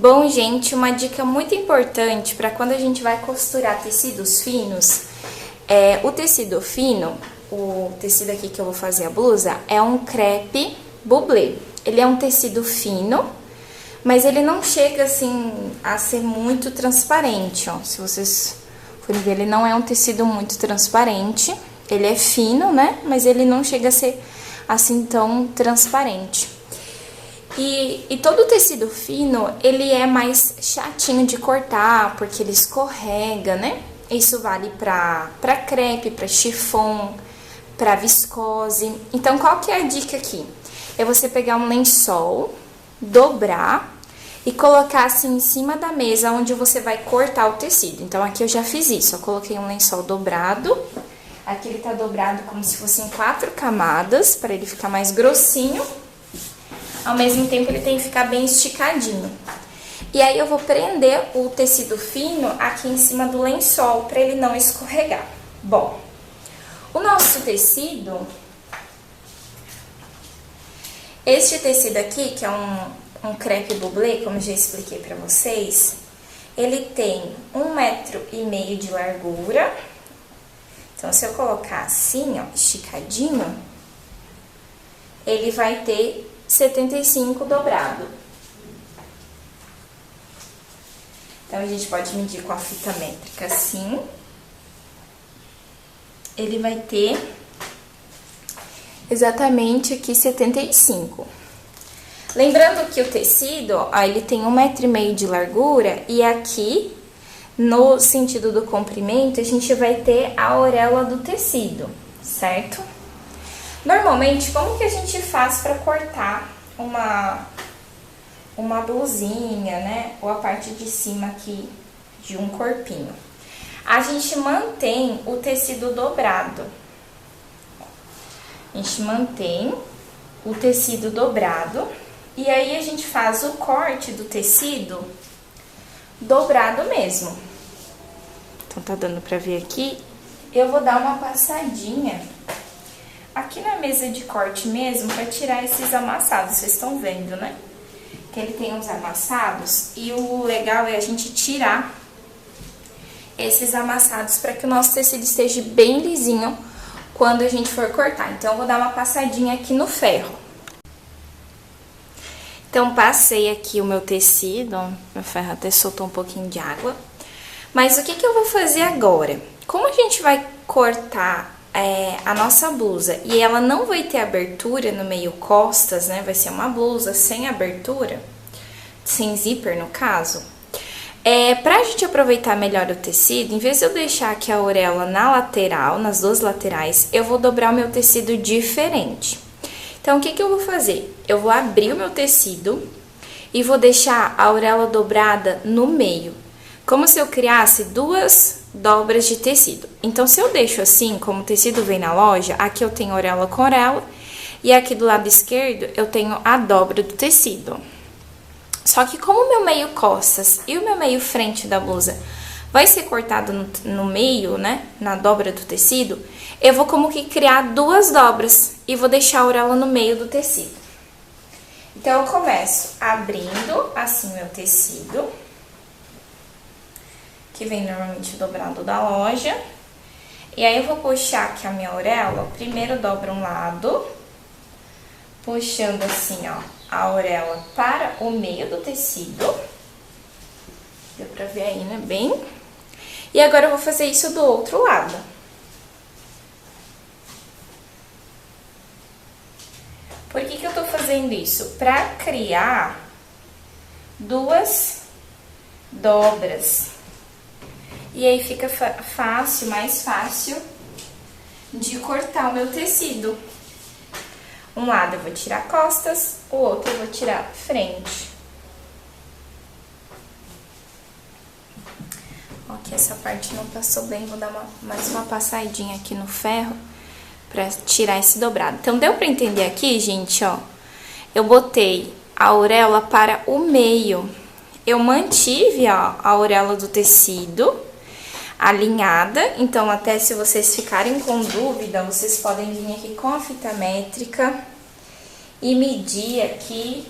Bom, gente, uma dica muito importante para quando a gente vai costurar tecidos finos, o tecido fino, o tecido aqui que eu vou fazer a blusa, é um crepe bublé. Ele é um tecido fino, mas ele não chega assim a ser muito transparente, ó. Se vocês forem ver, ele não é um tecido muito transparente. Ele é fino, né? Mas ele não chega a ser assim tão transparente. E todo tecido fino, ele é mais chatinho de cortar, porque ele escorrega, né? Isso vale pra crepe, pra chiffon, pra viscose. Então, qual que é a dica aqui? É você pegar um lençol, dobrar e colocar assim em cima da mesa onde você vai cortar o tecido. Então, aqui eu já fiz isso, eu coloquei um lençol dobrado. Aqui ele tá dobrado como se fossem 4 camadas, para ele ficar mais grossinho. Ao mesmo tempo, ele tem que ficar bem esticadinho. E aí, eu vou prender o tecido fino aqui em cima do lençol, para ele não escorregar. Bom, o nosso tecido, este tecido aqui, que é um crepe bublé, como eu já expliquei para vocês, ele tem 1,5 m de largura. Então, se eu colocar assim, ó, esticadinho, ele vai ter 75 dobrado. Então, a gente pode medir com a fita métrica assim. Ele vai ter exatamente aqui 75. Lembrando que o tecido, ó, ele tem 1,5 m de largura e aqui, no sentido do comprimento, a gente vai ter a orelha do tecido, certo? Normalmente, como que a gente faz para cortar uma blusinha, né? Ou a parte de cima aqui de um corpinho? A gente mantém o tecido dobrado. A gente mantém o tecido dobrado e aí a gente faz o corte do tecido dobrado mesmo. Então, tá dando pra ver aqui. Eu vou dar uma passadinha aqui na mesa de corte mesmo, pra tirar esses amassados. Vocês estão vendo, né? Que ele tem uns amassados. E o legal é a gente tirar esses amassados pra que o nosso tecido esteja bem lisinho quando a gente for cortar. Então, eu vou dar uma passadinha aqui no ferro. Então, passei aqui o meu tecido, ó, meu ferro até soltou um pouquinho de água. Mas o que eu vou fazer agora? Como a gente vai cortar a nossa blusa e ela não vai ter abertura no meio costas, né? Vai ser uma blusa sem abertura, sem zíper no caso. Pra gente aproveitar melhor o tecido, em vez de eu deixar aqui a orelha na lateral, nas duas laterais, eu vou dobrar o meu tecido diferente. Então, o que eu vou fazer? Eu vou abrir o meu tecido e vou deixar a orelha dobrada no meio, como se eu criasse 2 dobras de tecido. Então, se eu deixo assim, como o tecido vem na loja, aqui eu tenho orelha com orelha e aqui do lado esquerdo eu tenho a dobra do tecido. Só que como o meu meio costas e o meu meio frente da blusa vai ser cortado no meio, né, na dobra do tecido, eu vou como que criar 2 dobras e vou deixar a orelha no meio do tecido. Então, eu começo abrindo assim meu tecido, que vem normalmente dobrado da loja. E aí, eu vou puxar aqui a minha orelha. Primeiro, dobro um lado, puxando assim, ó, a orelha para o meio do tecido. Deu pra ver aí, né? Bem. E agora, eu vou fazer isso do outro lado. Por que eu tô fazendo isso? Pra criar 2 dobras. E aí fica fácil, mais fácil de cortar o meu tecido. Um lado eu vou tirar costas, o outro eu vou tirar frente. Ó, que essa parte não passou bem, vou dar mais uma passadinha aqui no ferro pra tirar esse dobrado. Então, deu pra entender aqui, gente, ó? Eu botei a orelha para o meio. Eu mantive, ó, a orelha do tecido alinhada, então até se vocês ficarem com dúvida, vocês podem vir aqui com a fita métrica e medir aqui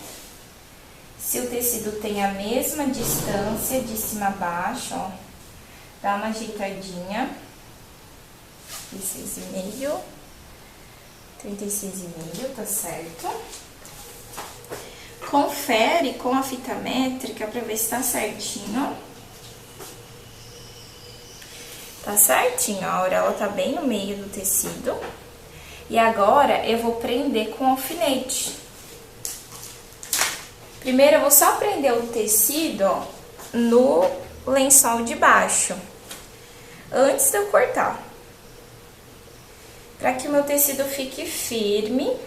Se o tecido tem a mesma distância de cima a baixo, ó, dá uma ajeitadinha. 36,5, 36,5, tá certo? Confere com a fita métrica pra ver se tá certinho. Tá certinho, a auréola tá bem no meio do tecido. E agora eu vou prender com alfinete. Primeiro eu vou só prender o tecido, ó, no lençol de baixo, antes de eu cortar. Para que o meu tecido fique firme,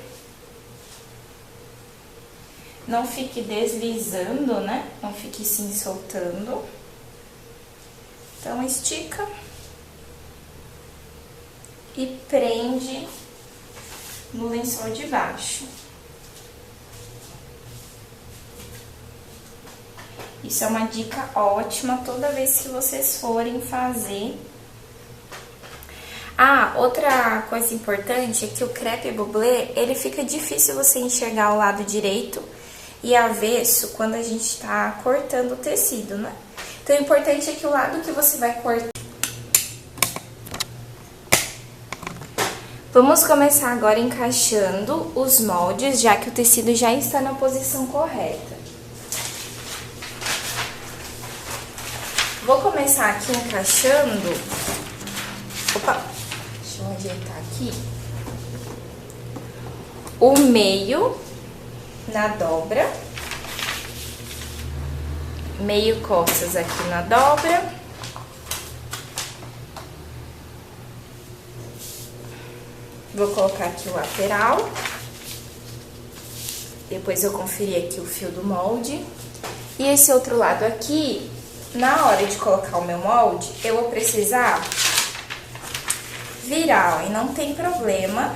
não fique deslizando, né? Não fique se soltando. Então, estica e prende no lençol de baixo. Isso é uma dica ótima toda vez que vocês forem fazer. Ah, outra coisa importante é que o crepe bublé, ele fica difícil você enxergar o lado direito e avesso quando a gente tá cortando o tecido, né? Então, o importante é que o lado que você vai cortar... Vamos começar agora encaixando os moldes, já que o tecido já está na posição correta. Vou começar aqui encaixando... Opa! Deixa eu ajeitar aqui. O meio na dobra. Meio costas aqui na dobra. Vou colocar aqui o lateral. Depois eu conferir aqui o fio do molde. E esse outro lado aqui... Na hora de colocar o meu molde, eu vou precisar virar, ó, e não tem problema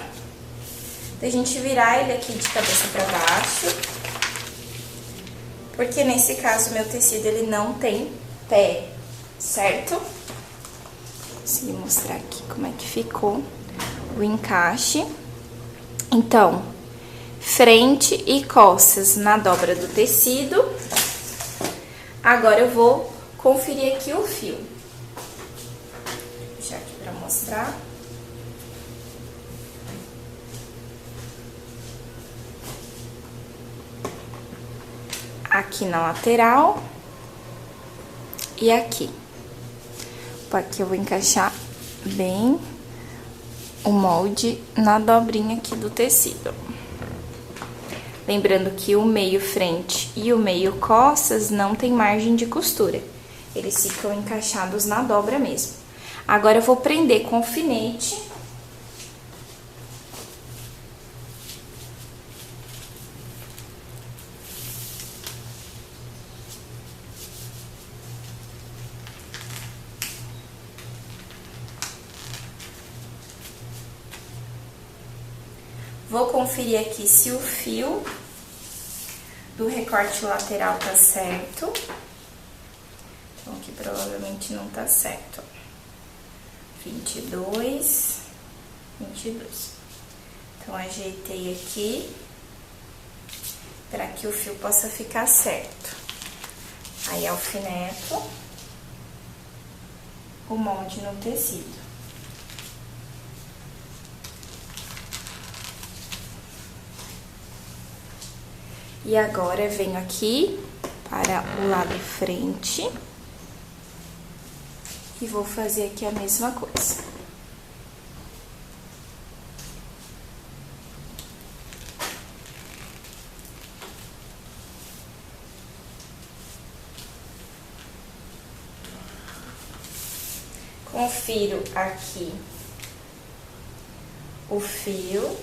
da gente virar ele aqui de cabeça pra baixo, porque nesse caso o meu tecido ele não tem pé, certo? Vou conseguir mostrar aqui como é que ficou o encaixe. Então, frente e costas na dobra do tecido. Agora eu vou conferir aqui o fio. Vou deixar aqui pra mostrar. Aqui na lateral. E aqui. Aqui eu vou encaixar bem o molde na dobrinha aqui do tecido. Lembrando que o meio frente e o meio costas não tem margem de costura. Eles ficam encaixados na dobra mesmo. Agora, eu vou prender com alfinete. Vou conferir aqui se o fio do recorte lateral tá certo. Então, aqui provavelmente não tá certo. 22, 22. Então, ajeitei aqui para que o fio possa ficar certo. Aí, alfineto o molde no tecido. E agora, eu venho aqui para o lado frente e vou fazer aqui a mesma coisa. Confiro aqui o fio, 18,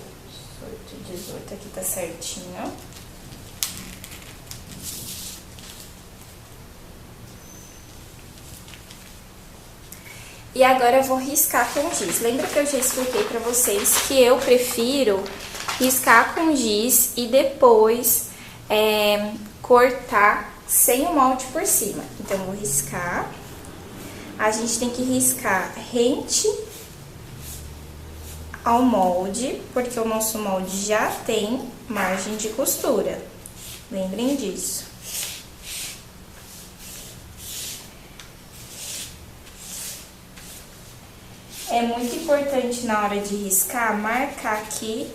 18, aqui tá certinho. E agora eu vou riscar com giz. Lembra que eu já expliquei pra vocês que eu prefiro riscar com giz e depois cortar sem o molde por cima. Então, eu vou riscar. A gente tem que riscar rente ao molde, porque o nosso molde já tem margem de costura. Lembrem disso. É muito importante na hora de riscar, marcar aqui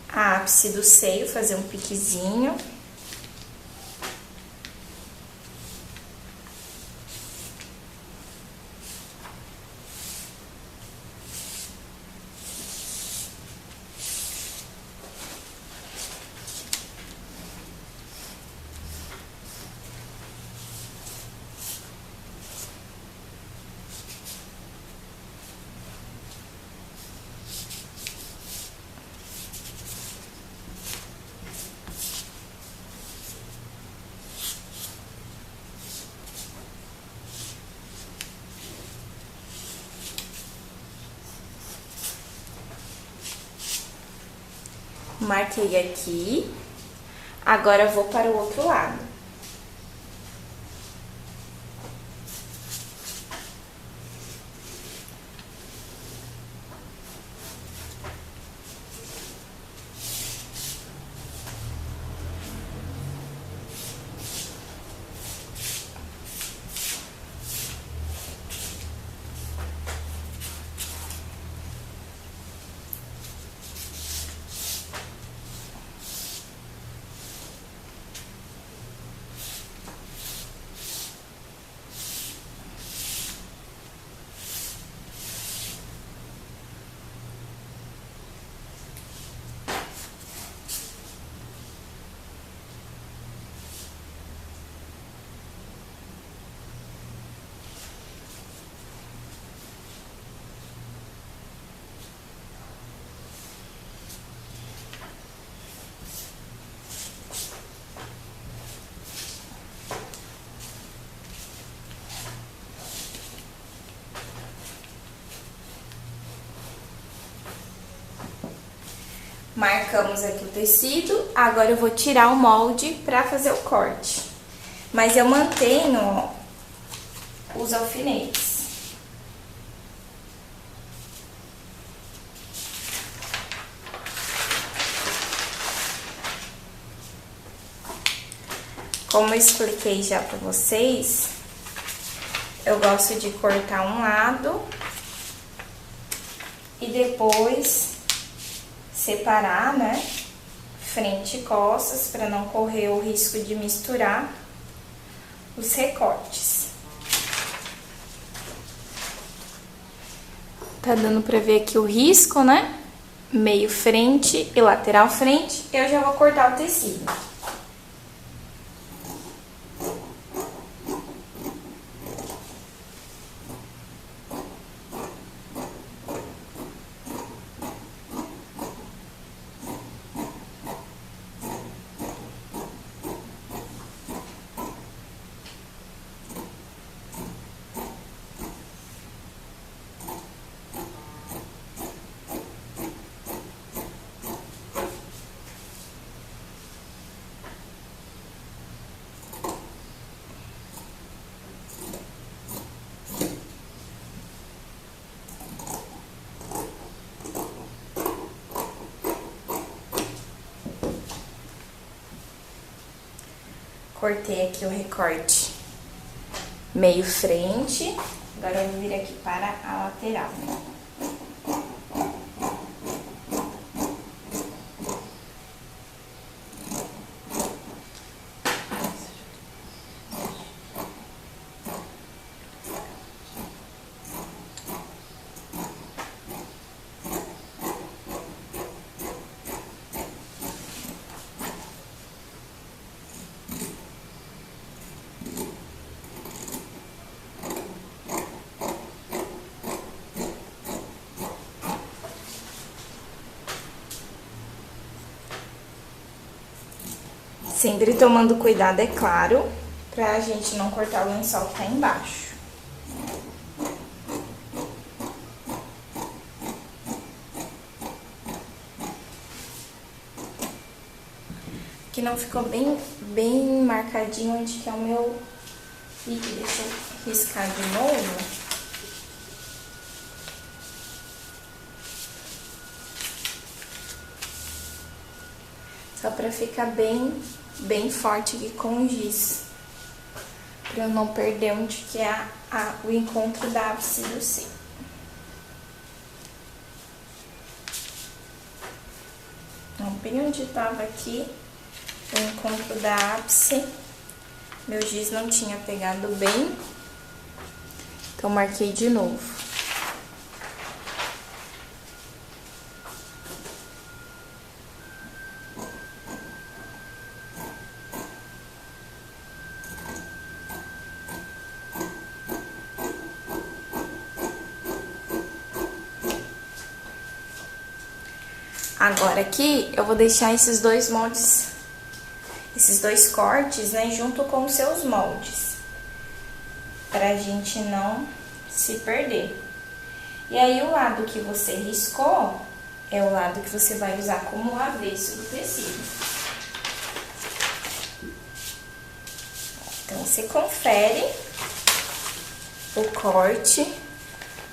a ápice do seio, fazer um piquezinho. Marquei aqui, agora eu vou para o outro lado. Marcamos aqui o tecido, agora eu vou tirar o molde pra fazer o corte. Mas eu mantenho, ó, os alfinetes. Como eu expliquei já pra vocês, eu gosto de cortar um lado e depois separar, né, frente e costas, para não correr o risco de misturar os recortes. Tá dando pra ver aqui o risco, né, meio frente e lateral frente. Eu já vou cortar o tecido. Cortei aqui o recorte meio frente, agora eu vou vir aqui para a lateral, né? Sempre tomando cuidado, é claro, pra gente não cortar o lençol que tá embaixo. Aqui não ficou bem marcadinho onde que é o meu pique. Deixa eu riscar de novo. Só pra ficar bem forte aqui com o giz. Pra eu não perder onde que é o encontro da ápice do seio. Então, bem onde tava aqui, o encontro da ápice, meu giz não tinha pegado bem, então marquei de novo. Agora aqui, eu vou deixar esses dois moldes, esses dois cortes, né, junto com os seus moldes, pra gente não se perder. E aí, o lado que você riscou é o lado que você vai usar como avesso do tecido. Então, você confere o corte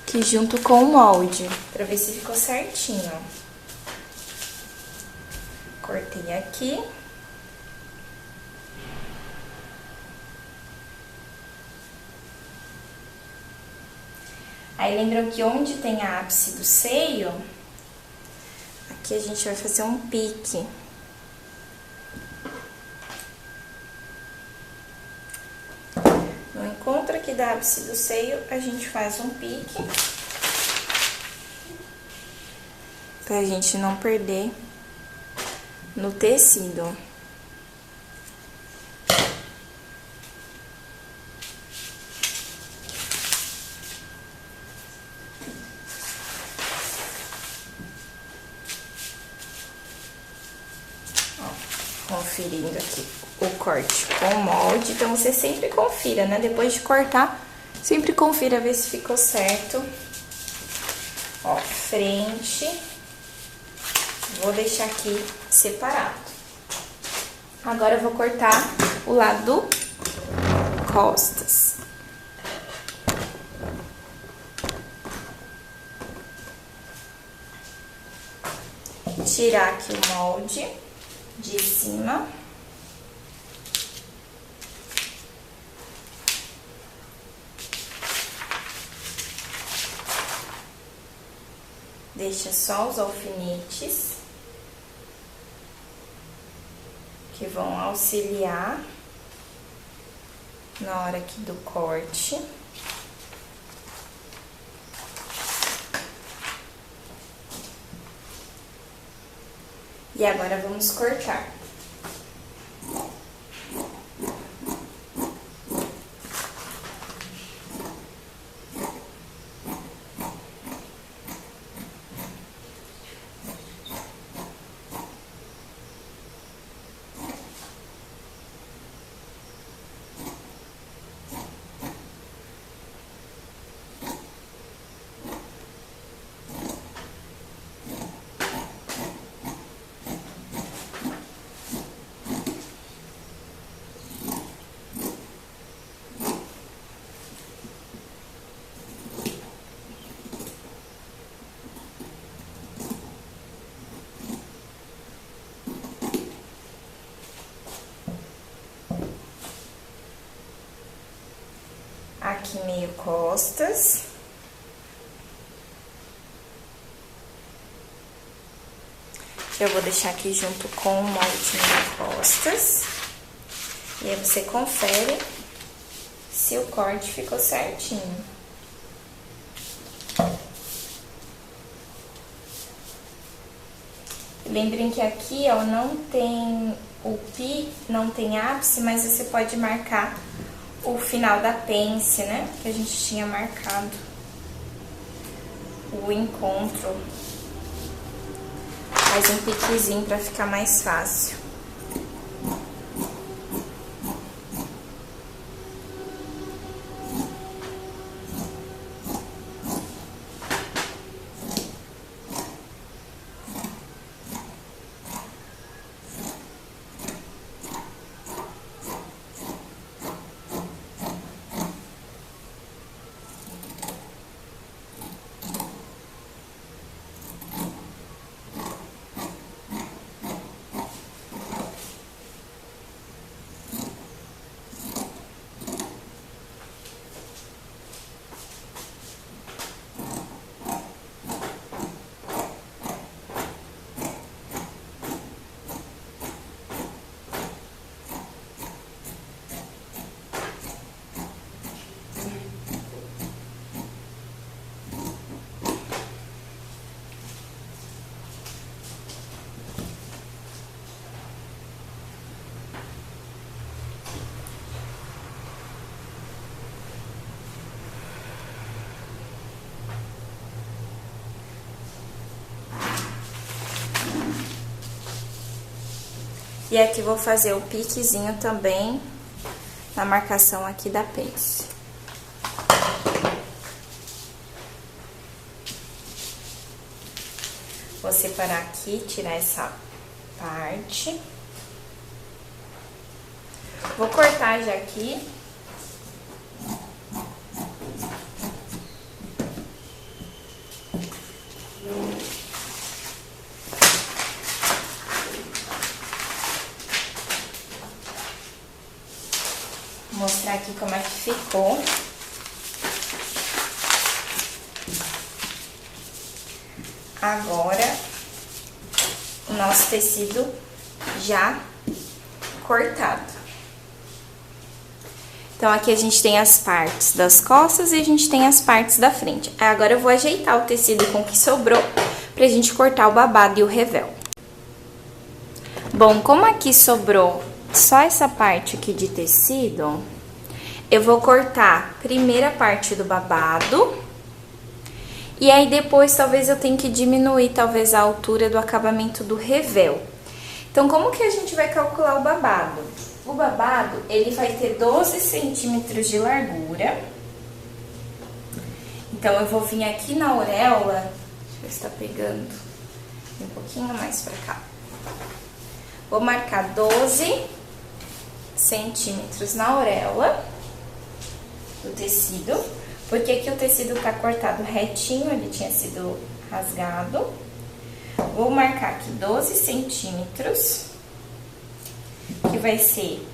aqui junto com o molde, pra ver se ficou certinho, ó. Cortei aqui. Aí, lembram que onde tem a ápice do seio, aqui a gente vai fazer um pique. No encontro aqui da ápice do seio, a gente faz um pique. Pra gente não perder no tecido. Ó, conferindo aqui o corte com o molde, então você sempre confira, né? Depois de cortar, sempre confira ver se ficou certo. Ó, frente. Vou deixar aqui separado. Agora eu vou cortar o lado costas. Tirar aqui o molde de cima. Deixa só os alfinetes, que vão auxiliar na hora aqui do corte. E agora vamos cortar. Aqui meio costas. Eu vou deixar aqui junto com o molde meio costas. E aí você confere se o corte ficou certinho. Lembrem que aqui, ó, não tem o pi, não tem ápice, mas você pode marcar o final da pence, né? Que a gente tinha marcado o encontro. Faz um piquezinho pra ficar mais fácil. E aqui vou fazer o piquezinho também na marcação aqui da pence. Vou separar aqui, tirar essa parte. Vou cortar já aqui. Vou mostrar aqui como é que ficou. Agora, o nosso tecido já cortado. Então, aqui a gente tem as partes das costas e a gente tem as partes da frente. Agora, eu vou ajeitar o tecido com o que sobrou pra gente cortar o babado e o revel. Bom, como aqui sobrou só essa parte aqui de tecido, eu vou cortar a primeira parte do babado. E aí, depois, talvez eu tenha que diminuir, talvez, a altura do acabamento do revel. Então, como que a gente vai calcular o babado? O babado, ele vai ter 12 centímetros de largura. Então, eu vou vir aqui na auréola, deixa eu ver se tá pegando um pouquinho mais pra cá. Vou marcar 12 centímetros na auréola do tecido. Porque aqui o tecido tá cortado retinho, ele tinha sido rasgado. Vou marcar aqui 12 centímetros, que vai ser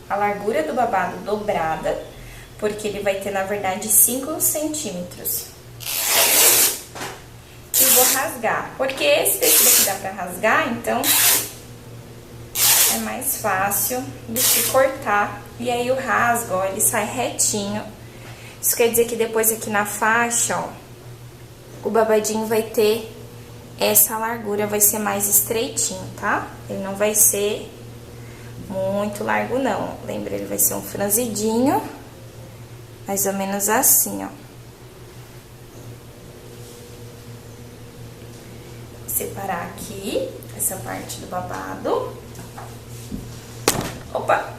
a largura do babado dobrada, porque ele vai ter, na verdade, 5 centímetros. E vou rasgar, porque esse tecido aqui dá pra rasgar, então é mais fácil do que cortar. E aí o rasgo, ó, ele sai retinho. Isso quer dizer que depois aqui na faixa, ó, o babadinho vai ter essa largura, vai ser mais estreitinho, tá? Ele não vai ser muito largo, não. Lembra, ele vai ser um franzidinho, mais ou menos assim, ó. Vou separar aqui essa parte do babado. Opa!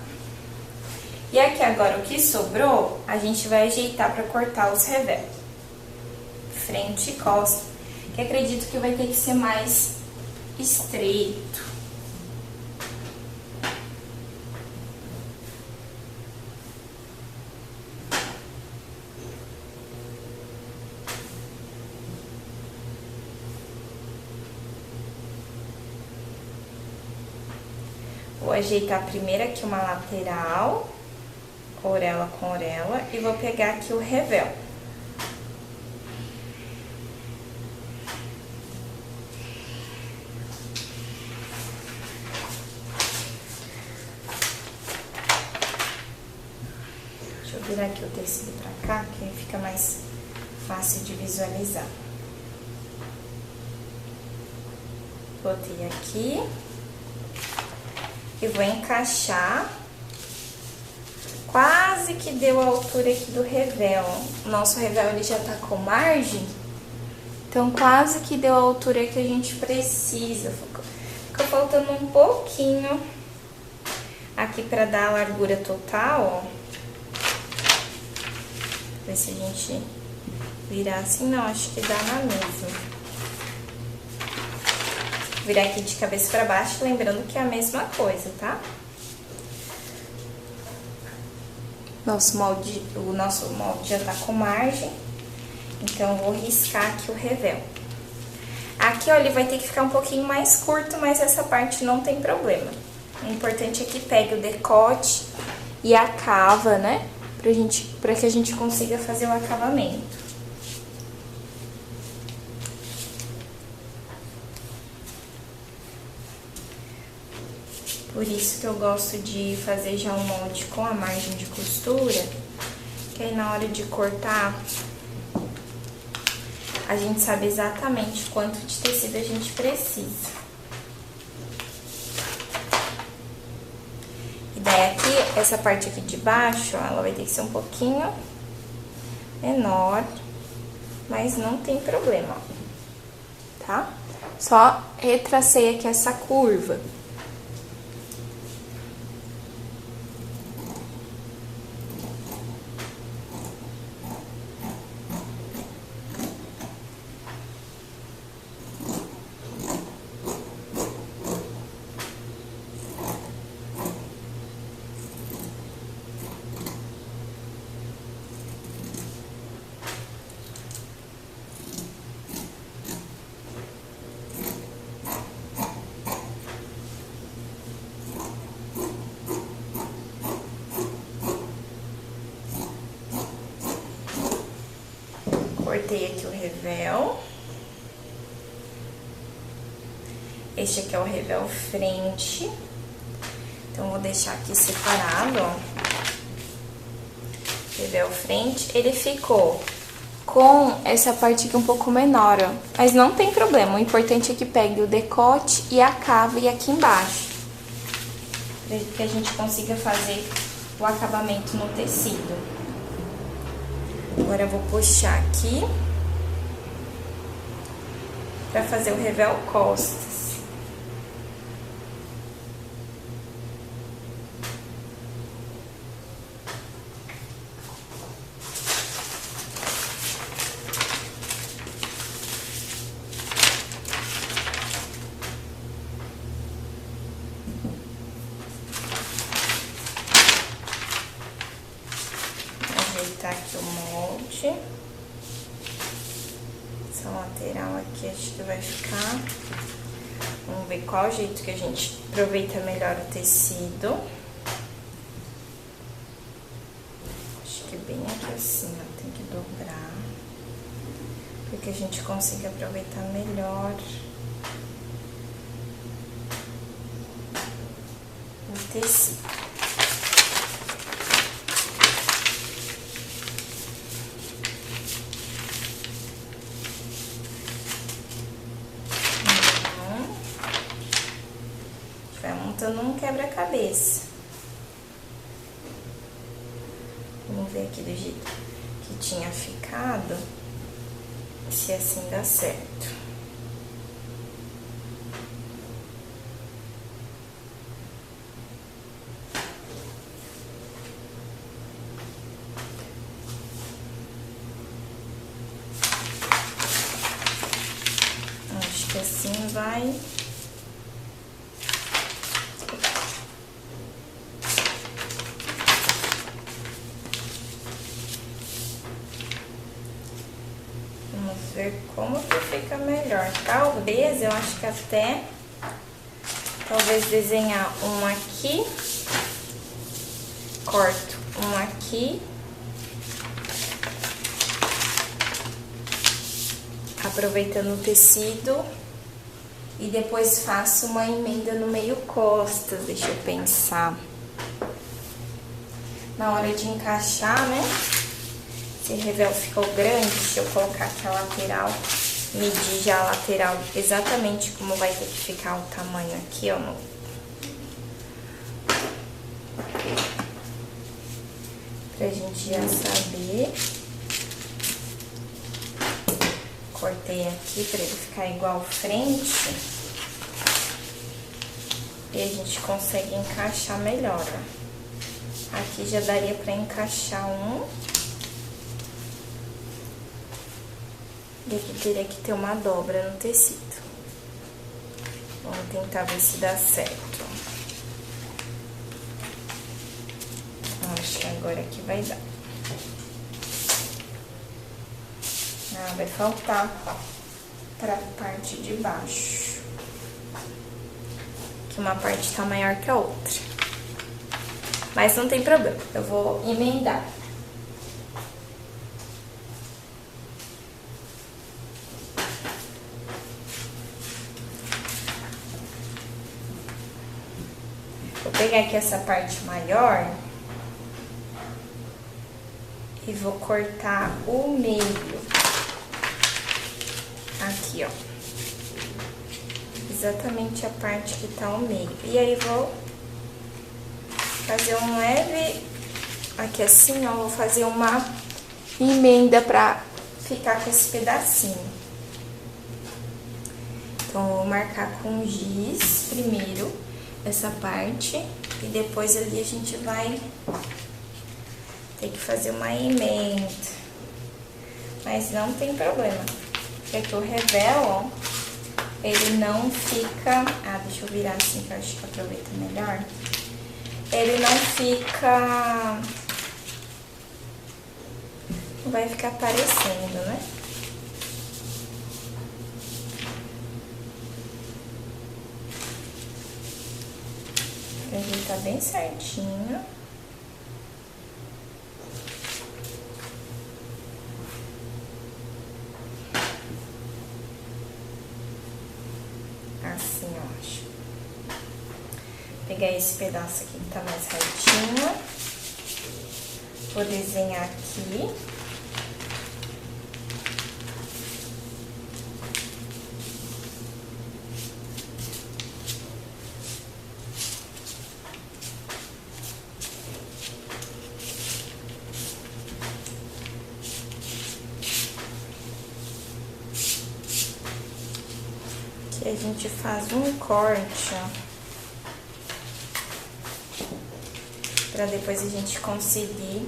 E aqui agora o que sobrou, a gente vai ajeitar pra cortar os revel. Frente e costa, que acredito que vai ter que ser mais estreito. Vou ajeitar primeiro aqui uma lateral, orelha com orelha, e vou pegar aqui o revel. Deixa eu virar aqui o tecido pra cá, que aí fica mais fácil de visualizar. Botei aqui e vou encaixar. Quase que deu a altura aqui do revel. O nosso revel, ele já tá com margem, então quase que deu a altura que a gente precisa. Fica faltando um pouquinho aqui pra dar a largura total, ó. Ver se a gente virar assim, não, acho que dá na mesma. Virar aqui de cabeça pra baixo, lembrando que é a mesma coisa, tá? O nosso molde já tá com margem, então eu vou riscar aqui o revel. Aqui, ó, ele vai ter que ficar um pouquinho mais curto, mas essa parte não tem problema. O importante é que pegue o decote e a cava, né? Pra que a gente consiga fazer o acabamento. Por isso que eu gosto de fazer já um molde com a margem de costura, que aí na hora de cortar, a gente sabe exatamente quanto de tecido a gente precisa. E daí aqui, essa parte aqui de baixo, ó, ela vai ter que ser um pouquinho menor, mas não tem problema, ó, tá? Só retracei aqui essa curva. cortei aqui o revel. Este aqui é o revel frente. Então, vou deixar aqui separado, ó. Revel frente, ele ficou com essa parte aqui um pouco menor, ó. Mas não tem problema, o importante é que pegue o decote e a cave aqui embaixo. Para que a gente consiga fazer o acabamento no tecido. Agora eu vou puxar aqui para fazer o revel costas. Ajeitar aqui o molde. Essa lateral aqui acho que vai ficar. Vamos ver qual jeito que a gente aproveita melhor o tecido. Acho que bem aqui assim, ó, tem que dobrar. Para que a gente consiga aproveitar melhor o tecido. Montando um quebra-cabeça. Vamos ver aqui do jeito que tinha ficado, se assim dá certo. Acho que assim vai. Ver como que fica melhor. Talvez, eu acho que até talvez desenhar um aqui, corto um aqui, aproveitando o tecido, e depois faço uma emenda no meio costas. Deixa eu pensar. Na hora de encaixar, né? Esse revel ficou grande, se eu colocar aqui a lateral, medir já a lateral exatamente como vai ter que ficar o tamanho aqui, ó. Pra gente já saber. Cortei aqui pra ele ficar igual frente. E a gente consegue encaixar melhor, ó. Aqui já daria pra encaixar um. E aqui teria que ter uma dobra no tecido. Vamos tentar ver se dá certo. Acho que agora aqui vai dar. Ah, vai faltar pra parte de baixo. Que uma parte tá maior que a outra. Mas não tem problema, eu vou emendar. Vou pegar aqui essa parte maior e vou cortar o meio. Aqui, ó. Exatamente a parte que tá o meio. E aí, vou fazer um leve... Aqui assim, ó, vou fazer uma emenda pra ficar com esse pedacinho. Então, vou marcar com giz primeiro essa parte, e depois ali a gente vai ter que fazer uma emenda, mas não tem problema, porque aqui o revel, ó, ele não fica, deixa eu virar assim que eu acho que aproveita melhor, ele não fica, não vai ficar aparecendo, né? Ajeitar bem certinho. Assim, eu acho. Vou pegar esse pedaço aqui que tá mais retinho. Vou desenhar aqui. Aqui a gente faz um corte, ó. Pra depois a gente conseguir.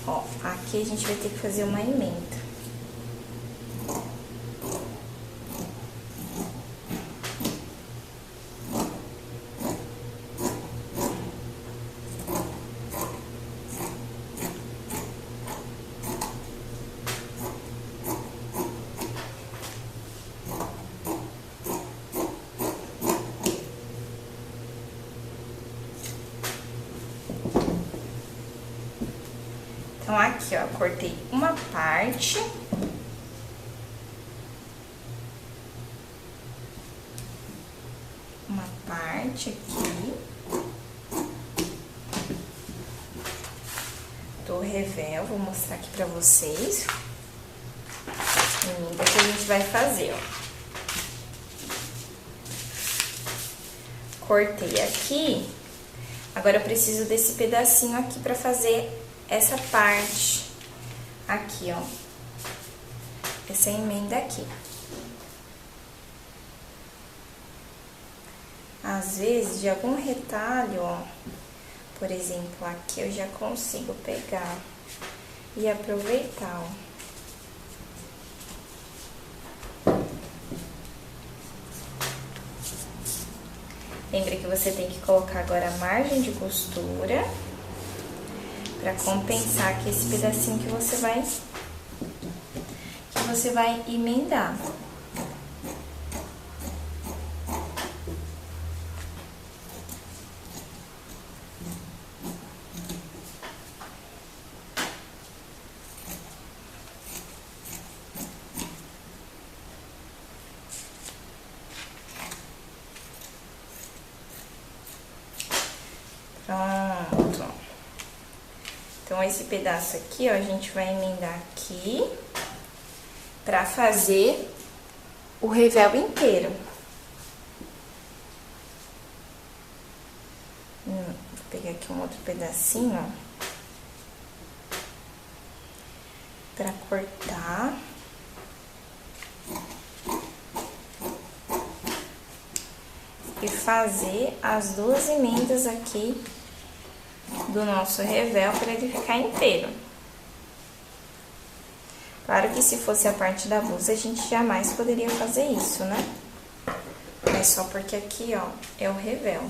Ó, aqui a gente vai ter que fazer uma emenda. Então, aqui, ó, cortei uma parte. Uma parte aqui. Do revel, vou mostrar aqui pra vocês. Emenda que a gente vai fazer, ó. Cortei aqui. Agora eu preciso desse pedacinho aqui pra fazer essa parte aqui, ó, essa emenda aqui. Às vezes, de algum retalho, ó, por exemplo, aqui eu já consigo pegar e aproveitar, ó. Lembra que você tem que colocar agora a margem de costura pra compensar aqui esse pedacinho que você vai emendar. Pronto. Então, esse pedaço aqui, ó, a gente vai emendar aqui pra fazer o revel inteiro. Vou pegar aqui um outro pedacinho, ó, pra cortar. E fazer as duas emendas aqui do nosso revel para ele ficar inteiro. Claro que se fosse a parte da blusa, a gente jamais poderia fazer isso, né? Mas só porque aqui, ó, é o revel.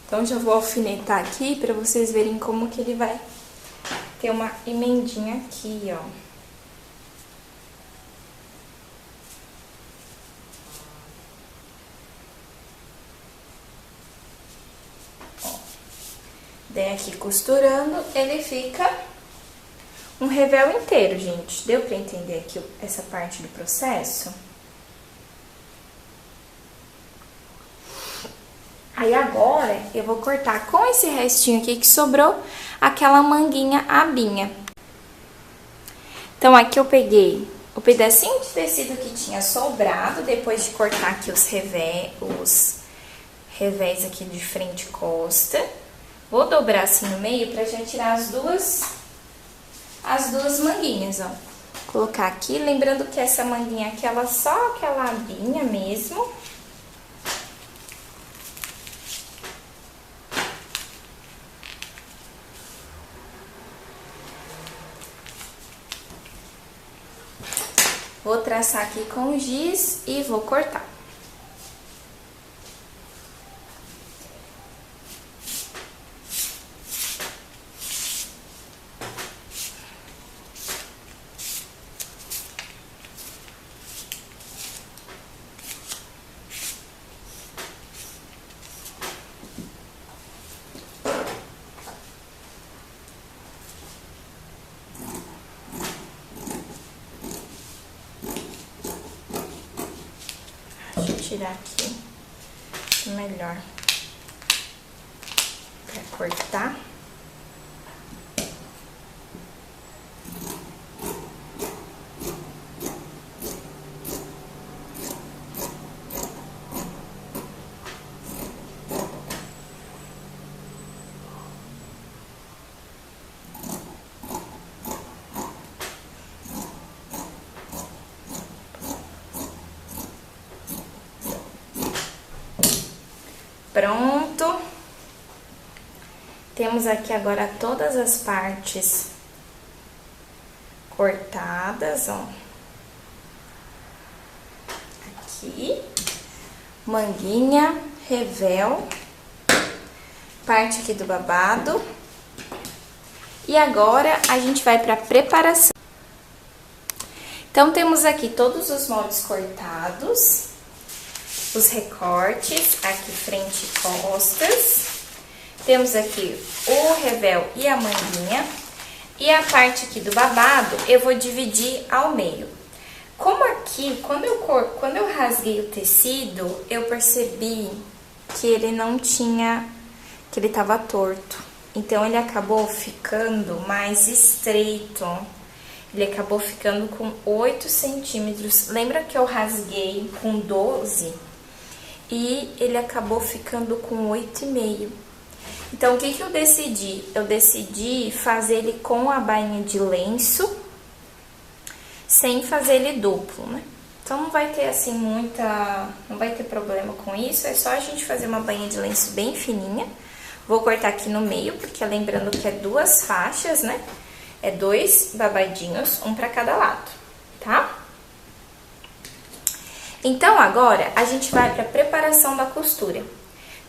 Então, já vou alfinetar aqui para vocês verem como que ele vai ter uma emendinha aqui, ó. Daí aqui costurando, ele fica um revel inteiro, gente. Deu pra entender aqui essa parte do processo? Aí agora, eu vou cortar com esse restinho aqui que sobrou, aquela manguinha abinha. Então, aqui eu peguei o pedacinho de tecido que tinha sobrado, depois de cortar aqui os revés aqui de frente e costa. Vou dobrar assim no meio pra já tirar as duas manguinhas, ó. Colocar aqui, lembrando que essa manguinha aqui, ela só aquela abinha mesmo. Vou traçar aqui com o giz e vou cortar. tirar aqui melhor pra cortar. Pronto. Temos aqui agora todas as partes cortadas, ó. Aqui, manguinha, revel, parte aqui do babado. E agora a gente vai para preparação. Então, temos aqui todos os moldes cortados. Os recortes, aqui frente e costas. Temos aqui o revel e a manguinha. E a parte aqui do babado, eu vou dividir ao meio. Como aqui, quando eu rasguei o tecido, eu percebi que ele não tinha, que ele tava torto. Então, ele acabou ficando mais estreito. Ele acabou ficando com 8 centímetros. Lembra que eu rasguei com 12? E ele acabou ficando com 8,5. Então, o que que eu decidi? Eu decidi fazer ele com a bainha de lenço, sem fazer ele duplo, né? Então, não vai ter, assim, não vai ter problema com isso. É só a gente fazer uma bainha de lenço bem fininha. Vou cortar aqui no meio, porque lembrando que é 2 faixas, né? É 2 babadinhos, um pra cada lado, tá? Então, agora, a gente vai para a preparação da costura.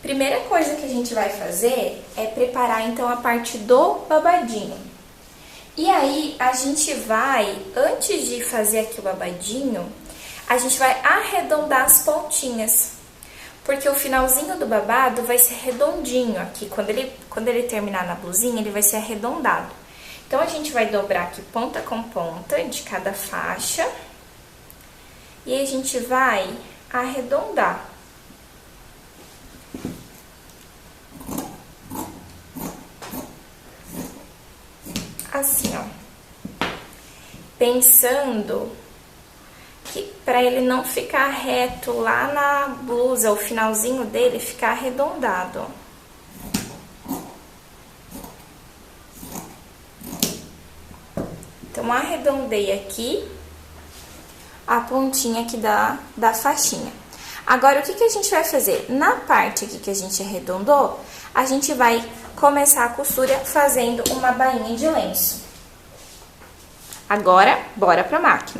Primeira coisa que a gente vai fazer é preparar, então, a parte do babadinho. E aí, a gente vai, antes de fazer aqui o babadinho, a gente vai arredondar as pontinhas. Porque o finalzinho do babado vai ser redondinho aqui. Quando ele terminar na blusinha, ele vai ser arredondado. Então, a gente vai dobrar aqui ponta com ponta de cada faixa. E a gente vai arredondar. Assim, ó. Pensando que para ele não ficar reto lá na blusa, o finalzinho dele ficar arredondado, ó. Então, arredondei aqui a pontinha aqui da faixinha. Agora, o que que a gente vai fazer? Na parte aqui que a gente arredondou, a gente vai começar a costura fazendo uma bainha de lenço. Agora, bora pra máquina.